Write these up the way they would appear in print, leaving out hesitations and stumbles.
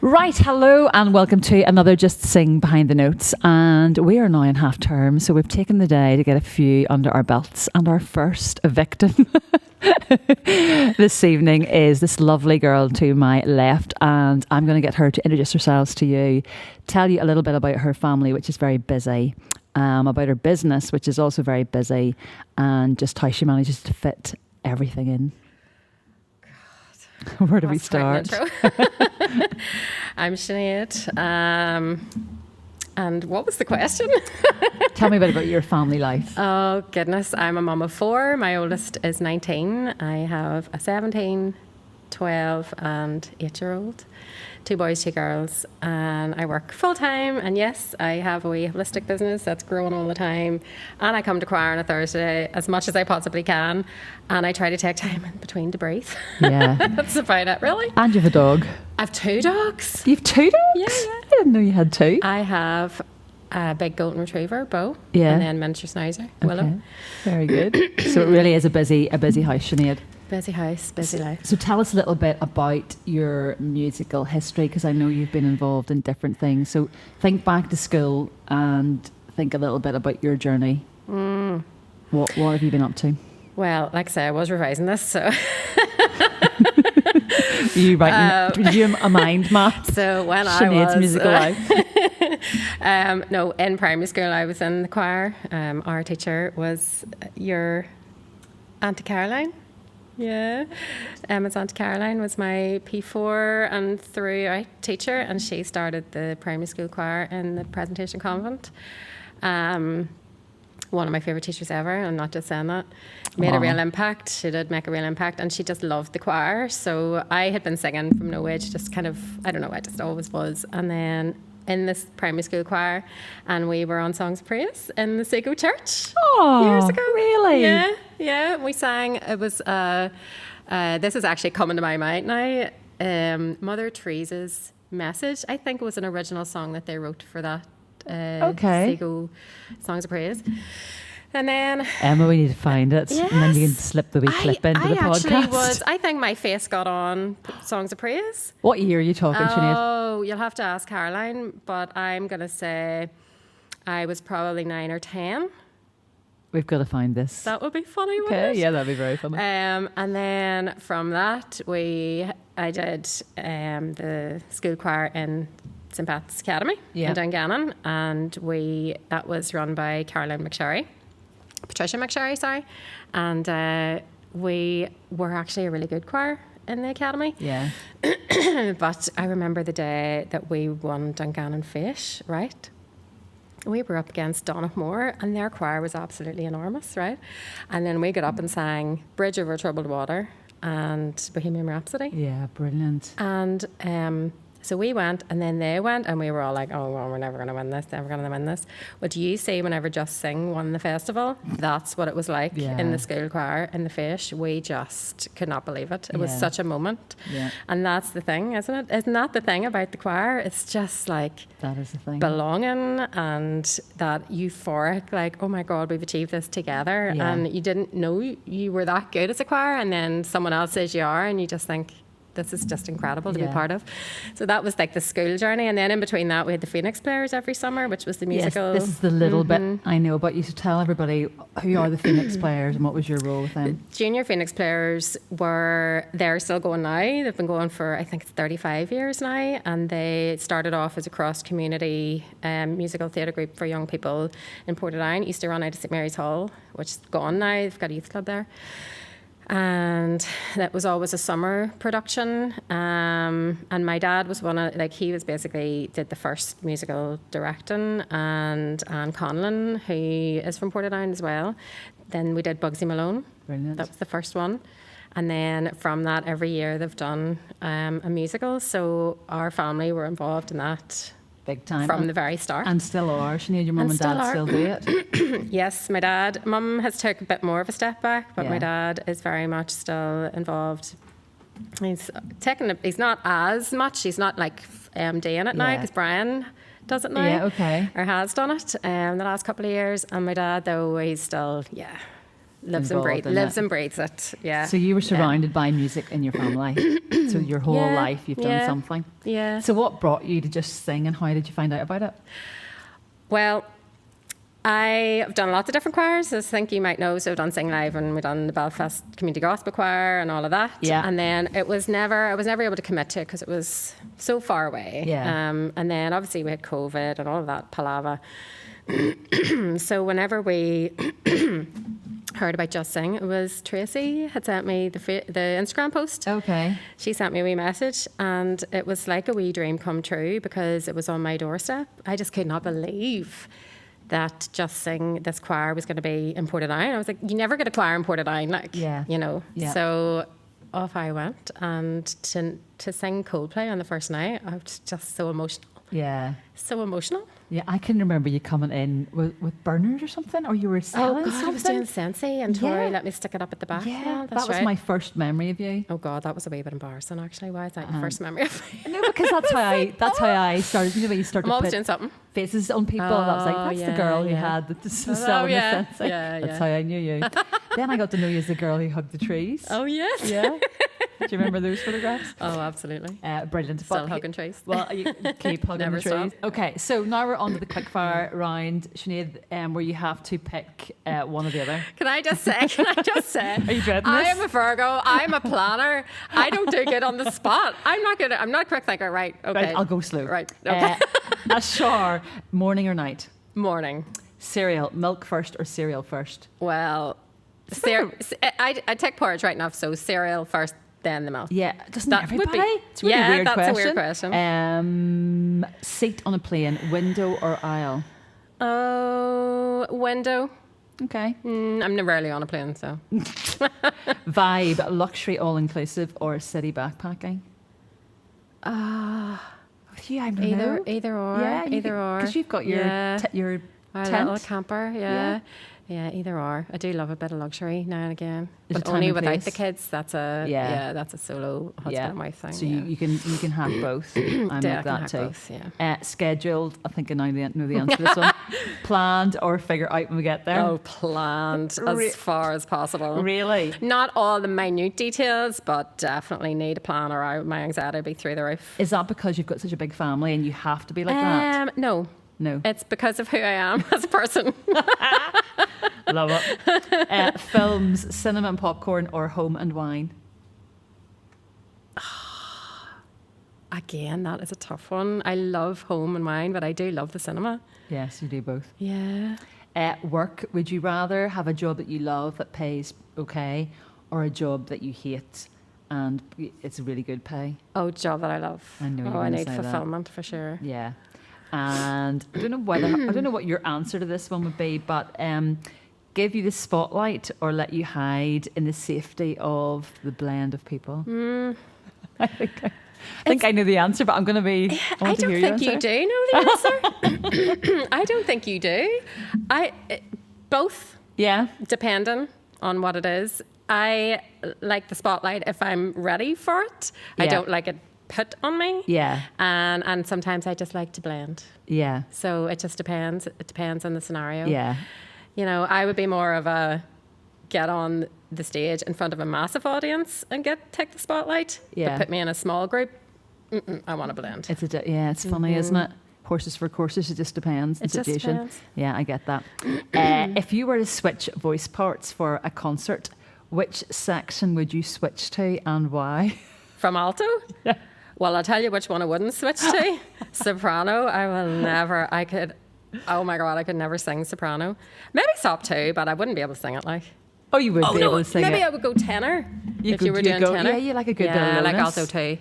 Right, hello and welcome to another Just Sing Behind the Notes, and we are now in half term, so we've taken the day to get a few under our belts, and our first victim this evening is this lovely girl to my left, and I'm going to get her to introduce herself to you, tell you a little bit about her family, which is very busy, about her business, which is also very busy, and just how she manages to fit everything in. Where do we start? I'm Sinead. And what was the question? Tell me a bit about your family life. Oh, goodness. I'm a mum of four. My oldest is 19. I have a 17, 12 and 8-year-old. 2 boys, 2 girls. And I work full time. And yes, I have a wee holistic business that's growing all the time. And I come to choir on a Thursday as much as I possibly can. And I try to take time in between to breathe. Yeah. That's about it, really. And you have a dog. I have 2 dogs. You have 2 dogs? Yeah. I didn't know you had 2. I have a big golden retriever, Bo, Yeah. and then miniature schnauzer, Willow. Okay. Very good. So it really is a busy house, Sinead. Busy house, busy life. So tell us a little bit about your musical history, because I know you've been involved in different things. So think back to school and think a little bit about your journey. What have you been up to? Well, like I say, I was revising this, so... You writing? Did you a mind map? So when Sinead's I was... musical life. No, in primary school I was in the choir. Our teacher was your Auntie Caroline. Yeah. Emma's Auntie Caroline was my P4 and throughout teacher, and she started the primary school choir in the Presentation Convent. One of my favourite teachers ever, I'm not just saying that. Made a real impact. She did make a real impact, and she just loved the choir. So I had been singing from no age, just kind of, I don't know, I just always was. And then in this primary school choir, and we were on Songs of Praise in the Seago Church years ago. Really? Yeah. We sang. It was, this is actually coming to my mind now, Mother Teresa's Message. I think it was an original song that they wrote for that. Seago Songs of Praise. And then Emma, we need to find it, yes, and then you can slip the wee clip into the podcast. I think my face got on Songs of Praise. What year are you talking, Sinead? Oh, you'll have to ask Caroline, but I'm going to say I was probably 9 or 10. We've got to find this. That would be funny, wouldn't Okay, it? yeah, that'd be very funny. And then from that, I did the school choir in St. Pat's Academy in Dungannon, and that was run by Patricia McSherry, sorry, and we were actually a really good choir in the academy. Yeah. But I remember the day that we won Dungannon Fish, right? We were up against Donaghmore, and their choir was absolutely enormous, right? And then we got up and sang Bridge Over Troubled Water and Bohemian Rhapsody. Yeah, brilliant. And so we went, and then they went, and we were all like, oh, well, we're never going to win this, never going to win this. What do you see whenever Just Sing won the festival? That's what it was like in the school choir, in the Fish. We just could not believe it. It was such a moment. Yeah. And that's the thing, isn't it? Isn't that the thing about the choir? It's just like that is the thing. Belonging and that euphoric, like, oh my God, we've achieved this together. Yeah. And you didn't know you were that good as a choir, and then someone else says you are, and you just think, this is just incredible to be part of. So that was like the school journey. And then in between that, we had the Phoenix Players every summer, which was the musical. Yes, this is the little bit I know about you. So tell everybody, who are the Phoenix Players and what was your role with them? The Junior Phoenix Players they're still going now. They've been going for, I think it's 35 years now. And they started off as a cross-community musical theatre group for young people in Portadown. Used to run out of St Mary's Hall, which is gone now. They've got a youth club there. And that was always a summer production, and my dad was he was basically did the first musical directing, and Anne Conlon, who is from Portadown as well. Then we did Bugsy Malone. Brilliant. That was the first one. And then from that, every year they've done a musical, so our family were involved in that big time from the very start. And still are. Sinead, your mum and dad still do it? Yes, mum has took a bit more of a step back, but my dad is very much still involved. He's not as much, he's not like MD in it now, because Brian does it now. Yeah, okay. Or has done it the last couple of years. And my dad, though, he's still, lives and involved breathes, in lives it. and breathes it. Yeah. So you were Yeah. surrounded by music in your family. So your whole Yeah, life you've done yeah. something. Yeah. So what brought you to just sing, and how did you find out about it? Well, I've done lots of different choirs, as I think you might know. So I've done Sing Live, and we've done the Belfast Community Gospel Choir and all of that. Yeah. And then I was never able to commit to it because it was so far away. Yeah. And then obviously we had COVID and all of that palaver. So whenever we heard about Just Sing, it was Tracy had sent me the Instagram post. Okay. She sent me a wee message, and it was like a wee dream come true because it was on my doorstep. I just could not believe that Just Sing, this choir, was going to be in Portadown. I was like, you never get a choir in Portadown, like, Yeah. you know. Yeah. So off I went, and to sing Coldplay on the first night, I was just so emotional. Yeah. So emotional. Yeah, I can remember you coming in with burners or something, or you were selling God, something. I was doing Sensei, and Tori Yeah. let me stick it up at the back. Yeah, that's that was right. my first memory of you. Oh God, that was a wee bit embarrassing actually. Why is that your first memory of me? No, because that's how I started. You know, when you start I'm to always put doing something. faces on people, and I was like, Oh, that's the yeah, girl who yeah. had the selling yeah. the Sensei. Yeah, That's yeah. how I knew you. Then I got to know you as the girl who hugged the trees. Oh yes. Yeah. Do you remember those photographs? Oh, absolutely. Brilliant. Still But- hugging trees. Well, you keep hugging Never the trees. stop. Okay, so now we're on to the quickfire round, Sinead, where you have to pick one or the other. Can I just say? Are you dreading I this? am a Virgo. I'm a planner. I don't do good on the spot. I'm not good. I'm not a quick thinker. Right. Okay. Right, I'll go slow. Right. Okay. A shower, morning or night? Morning. Cereal, milk first or cereal first? Well, I take porridge right now, so cereal first, then the milk. Yeah, doesn't That would everybody? be- It's a really Yeah, weird that's a question. weird question. Seat on a plane, window or aisle? Oh, window. Okay. I'm rarely on a plane, so. Vibe, luxury all-inclusive or city backpacking? With you, I don't know. Either or. Yeah, either or. Because you've got your Yeah. your My tent. little camper, yeah. Yeah, either or. I do love a bit of luxury now and again, There's a but time only and without place. the kids. That's a solo husband and wife thing. So yeah. you can have both. I'm Yeah, I like can that have too. both, yeah. Scheduled. I think I know the answer to this one. Planned or figure out when we get there. Oh, planned Re- as far as possible. Really? Not all the minute details, but definitely need a plan or my anxiety will be through the roof. Is that because you've got such a big family and you have to be like that? No. No. It's because of who I am as a person. Love it. Films, cinema and popcorn, or home and wine? Again, that is a tough one. I love home and wine, but I do love the cinema. Yes, you do both. Yeah. Work, would you rather have a job that you love that pays okay, or a job that you hate and it's really good pay? Oh, job that I love. I know you're I gonna need say that. fulfillment for sure. Yeah. And I don't know what your answer to this one would be, but give you the spotlight or let you hide in the safety of the blend of people? I think I know the answer, but I'm going to be. I don't think you do know the answer. I don't think you do. Both, Yeah. depending on what it is. I like the spotlight if I'm ready for it. I Yeah. don't like it put on me. Yeah. And sometimes I just like to blend. Yeah. So it just depends. It depends on the scenario. Yeah. You know, I would be more of a get on the stage in front of a massive audience and take the spotlight. Yeah. But put me in a small group, I want to blend. It's funny, isn't it? Horses for courses. It just depends. It The just situation. depends. Yeah, I get that. If you were to switch voice parts for a concert, which section would you switch to and why? From alto? Yeah. Well, I'll tell you which one I wouldn't switch to. Soprano, oh my God, I could never sing soprano. Maybe sop too, but I wouldn't be able to sing it like. Oh, you would be able to sing maybe it. I would go tenor You if could- you were you'd doing go- tenor. yeah, you like a good bit of I like lowness. alto too.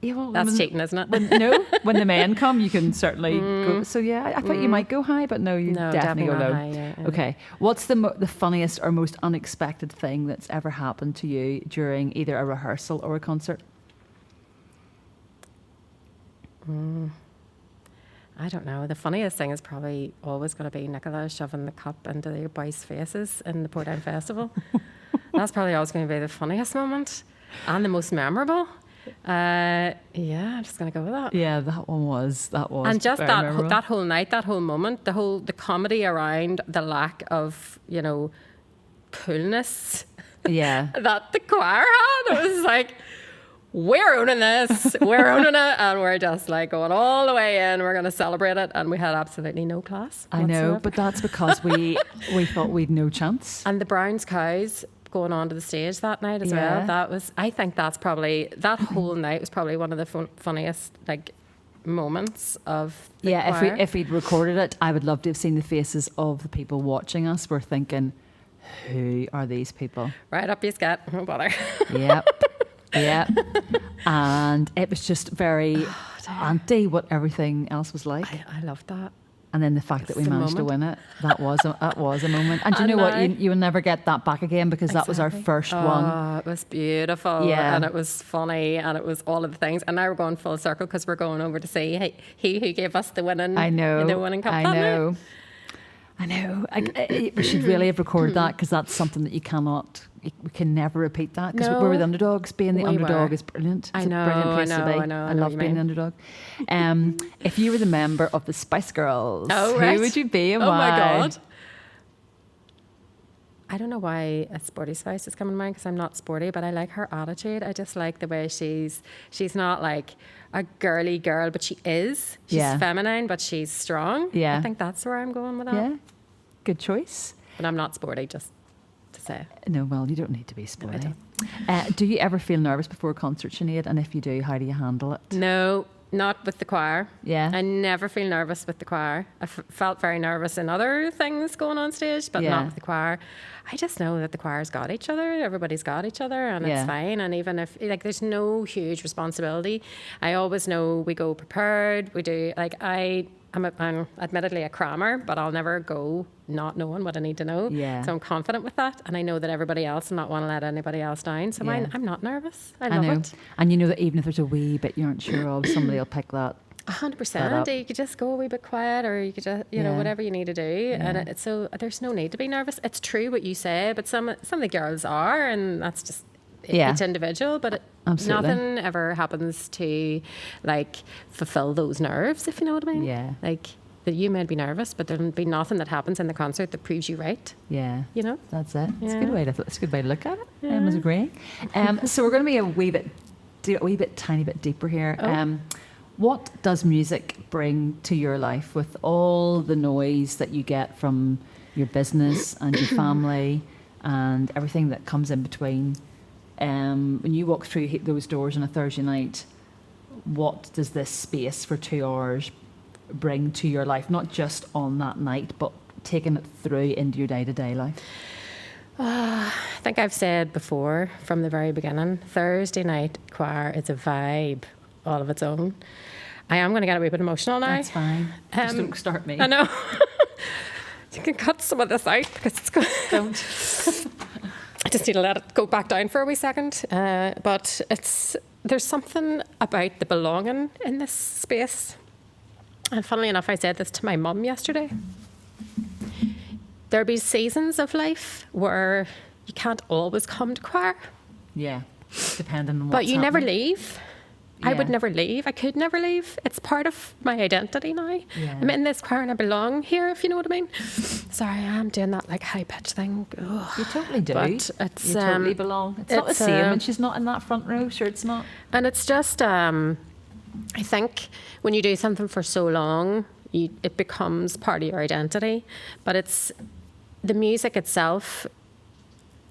Yeah, well, That's when- cheating, isn't it? No, when the men come, you can certainly go. So yeah, I thought you might go high, but no, you No, definitely go definitely low. not high, yeah. Okay, what's the funniest or most unexpected thing that's ever happened to you during either a rehearsal or a concert? I don't know. The funniest thing is probably always going to be Nicola shoving the cup into the boys' faces in the Portdown Festival. That's probably always going to be the funniest moment and the most memorable. Yeah, I'm just going to go with that. Yeah, that was. And just very that memorable. that whole night, that whole moment, the comedy around the lack of, coolness Yeah. that the choir had. It was like, we're owning this, we're owning it, and we're just like going all the way in. We're going to celebrate it, and we had absolutely no class I know, whatsoever. but that's because we thought we'd no chance. And the Browns cows going onto the stage that night as Yeah. well. I think that's probably, that whole night was probably one of the funniest like moments of the choir. If we'd recorded it, I would love to have seen the faces of the people watching us. We're thinking, who are these people? Right up you get, no bother. Yep. Yep. And it was just very anti what everything else was like. I loved that. And then the fact that we It's a managed to win moment. it, that was a moment. And do you know what? You will never get that back again, because that was our first one. Oh, it was beautiful. Yeah. And it was funny, and it was all of the things. And now we're going full circle because we're going over to see he who gave us the winning, the winning cup. I that know. night. I know. We should really have recorded that, because that's something that we can never repeat that, because No. we were the underdogs. Being the We underdog were. is brilliant. I It's know, a brilliant place I know, to be. I know, I I know love what you being mean. the underdog. If you were the member of the Spice Girls, Oh, right. who would you be and Oh why? my God. I don't know why a Sporty Spice is coming to mind, because I'm not sporty, but I like her attitude. I just like the way she's not like a girly girl, but she is. She's Yeah. feminine, but she's strong. Yeah. I think that's where I'm going with that. Yeah, good choice. But I'm not sporty, just to say. No, well, you don't need to be sporty. don't. Do you ever feel nervous before a concert, Sinead? And if you do, how do you handle it? No, not with the choir. Yeah. I never feel nervous with the choir. I felt very nervous in other things going on stage, but Yeah. not with the choir. I just know that the choir's got each other. Everybody's got each other, and Yeah. it's fine. And even if, like, there's no huge responsibility, I always know we go prepared. We do, like, I'm admittedly a crammer, but I'll never go not knowing what I need to know. Yeah. So I'm confident with that, and I know that everybody else will not want to let anybody else down. So Yeah. I'm not nervous. I I love know. it. And you know that even if there's a wee bit you aren't sure of, somebody will pick that. 100%. You could just go a wee bit quiet, or you could just, you know, Yeah. whatever you need to do. And so there's no need to be nervous. It's true what you say, but some of the girls are, and that's just Yeah. each individual. But Absolutely. nothing ever happens to like fulfill those nerves, if you know what I mean. Yeah. Like that you may be nervous, but there'll be nothing that happens in the concert that proves you right. Yeah. You know. That's it. It's a Yeah. good way to look at it. I was agreeing. So we're going to be a wee bit, tiny bit deeper here. Oh. What does music bring to your life, with all the noise that you get from your business and your family and everything that comes in between? When you walk through those doors on a Thursday night, what does this space for 2 hours bring to your life? Not just on that night, but taking it through into your day-to-day life. I think I've said before from the very beginning, Thursday night choir is a vibe all of its own. I am going to get a wee bit emotional now. That's fine. Just don't start me. I know. You can cut some of this out because it's good. Don't. I just need to let it go back down for a wee second. But there's something about the belonging in this space. And funnily enough, I said this to my mum yesterday. There'll be seasons of life where you can't always come to choir, Yeah, depending on what's but you never happening. leave. I would Yeah. never leave. I could never leave. It's part of my identity now. Yeah. I'm in this choir and I belong here, if you know what I mean. Sorry, I'm doing that like high pitch thing. Ugh. You totally do. But it's, you totally belong. It's not the it's, same when she's not in that front row. Sure, it's not. And it's just, I think when you do something for so long, it becomes part of your identity. But it's the music itself,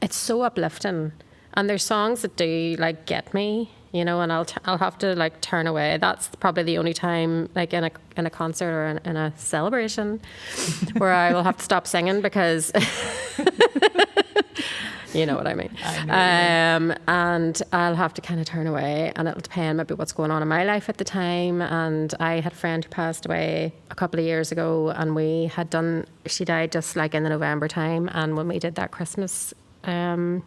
it's so uplifting. And there's songs that do like get me, you know, and I'll have to like turn away. That's probably the only time, like in a concert or in a celebration, where I will have to stop singing because you know what I mean. And I'll have to kind of turn away, and it'll depend maybe what's going on in my life at the time. And I had a friend who passed away a couple of years ago, and she died just like in the November time. And when we did that Christmas in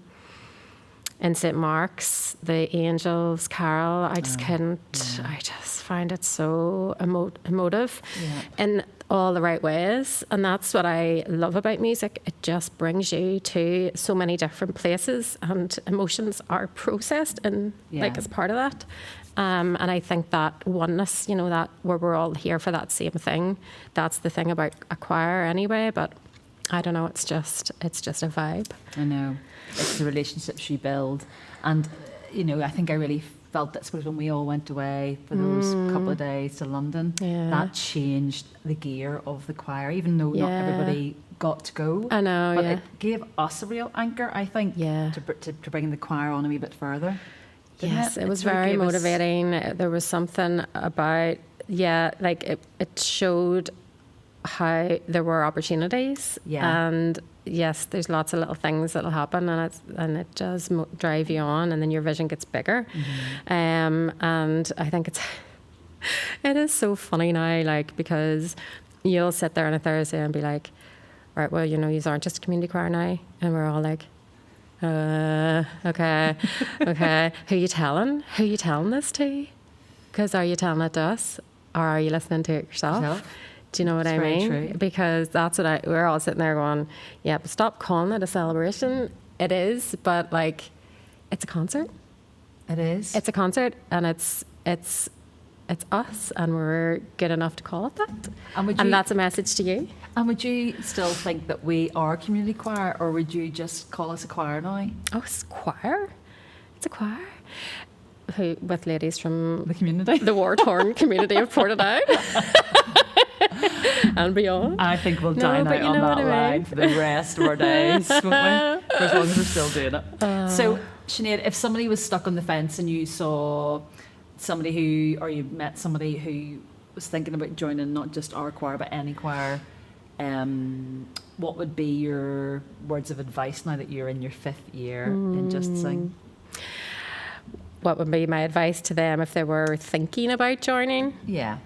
St. Mark's, the Angels Carol, I just couldn't. I just find it so emotive in all the right ways. And that's what I love about music. It just brings you to so many different places, and emotions are processed and like as part of that. And I think that oneness, you know, that where we're all here for that same thing, that's the thing about a choir anyway. But I don't know. It's just a vibe. I know. It's the relationships you build. And, I think I really felt that when we all went away for those couple of days to London, that changed the gear of the choir, even though not everybody got to go. I know, but it gave us a real anchor, I think, to bring the choir on a wee bit further. Yes, it was very motivating. There was something about, it showed how there were opportunities. Yeah. And yes, there's lots of little things that'll happen, and it does drive you on, and then your vision gets bigger. And I think it is so funny now, because you'll sit there on a Thursday and be like, right, well, you aren't just a community choir now, and we're all like, okay. Who you telling this to? Because are you telling it to us, or are you listening to it yourself? Do you know what I mean? True. Because that's what we're all sitting there going, yeah, but stop calling it a celebration. It is, but it's a concert. It is. It's a concert, and it's us, and we're good enough to call it that. And that's a message to you. And would you still think that we are a community choir, or would you just call us a choir now? Oh, it's a choir. It's a choir. With ladies from the community, the war-torn community of Portadown. And beyond. I think we'll dine out on that line for the rest of our days, won't we? For as long as we're still doing it. So, Sinead, if somebody was stuck on the fence and you saw somebody or you met somebody who was thinking about joining not just our choir but any choir, what would be your words of advice now that you're in your 5th year in Just Sing? What would be my advice to them if they were thinking about joining? Yeah.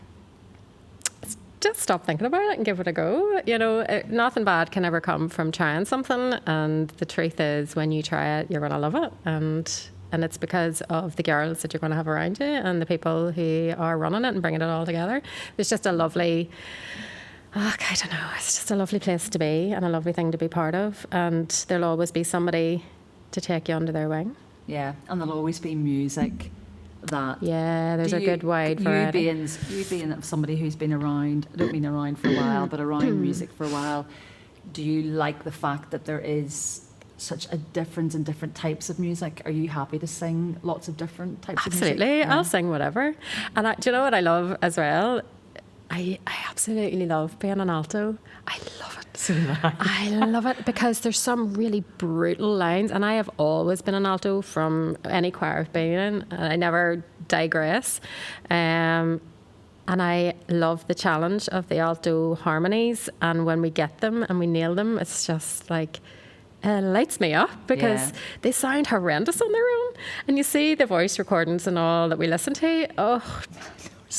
Just stop thinking about it and give it a go. Nothing bad can ever come from trying something, and the truth is, when you try it, you're going to love it, and it's because of the girls that you're going to have around you and the people who are running it and bringing it all together. It's just a lovely, I don't know, it's just a lovely place to be and a lovely thing to be part of, and there'll always be somebody to take you under their wing. Yeah, and there'll always be music. There's a good wide variety. You being somebody who's been around, I don't mean around for a while, but around music for a while, do you like the fact that there is such a difference in different types of music? Are you happy to sing lots of different types of music? Absolutely, I'll sing whatever. And do you know what I love as well? I absolutely love being an alto. I love it. So do I. I love it because there's some really brutal lines, and I have always been an alto from any choir I've been in, and I never digress. And I love the challenge of the alto harmonies, and when we get them and we nail them, it's just it lights me up because they sound horrendous on their own. And you see the voice recordings and all that we listen to,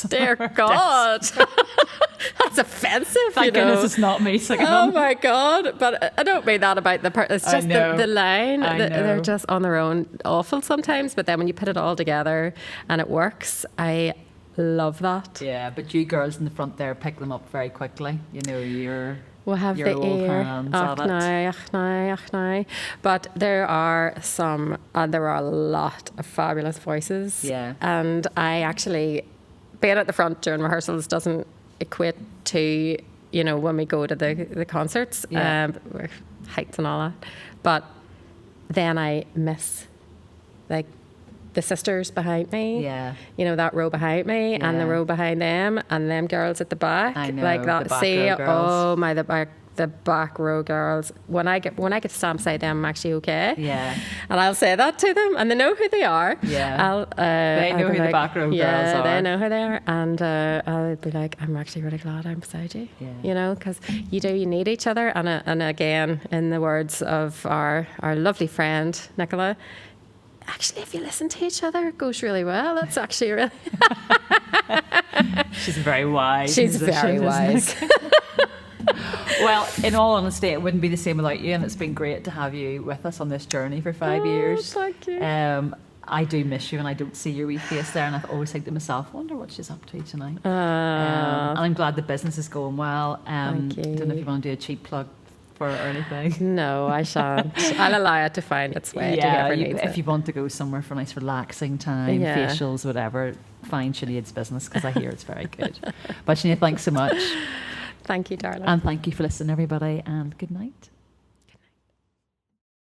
dear God. That's offensive. Thank goodness it's not me singing. Oh my God. But I don't mean that about the part. It's just the line. They're just on their own awful sometimes. But then when you put it all together and it works, I love that. Yeah, but you girls in the front there pick them up very quickly. We'll have the ear. But there are a lot of fabulous voices. Yeah. And I actually, being at the front during rehearsals doesn't equate to, when we go to the concerts, heights and all that. But then I miss, the sisters behind me. Yeah. That row behind me and the row behind them and them girls at the back. I know, like that. The back row girls. The back row girls. When I get to stand beside them, I'm actually okay. Yeah. And I'll say that to them, and they know who they are. Yeah. They know who the back row girls are. Yeah, they know who they are, and I'll be like, I'm actually really glad I'm beside you. Yeah. Because you need each other, and again, in the words of our lovely friend Nicola, actually, if you listen to each other, it goes really well. That's actually really. She's very wise. She's very wise. Well, in all honesty, it wouldn't be the same without you, and it's been great to have you with us on this journey for 5 years. Thank you. I do miss you, and I don't see your wee face there, and I always think to myself, wonder what she's up to tonight. And I'm glad the business is going well. Thank you. I don't know if you want to do a cheap plug for it or anything. No, I shan't. I'll allow it to find its way to whoever needs it. If you want to go somewhere for a nice relaxing time, facials, whatever, find Sinead's business, because I hear it's very good. But Sinead, thanks so much. Thank you, darling. And thank you for listening, everybody, and good night.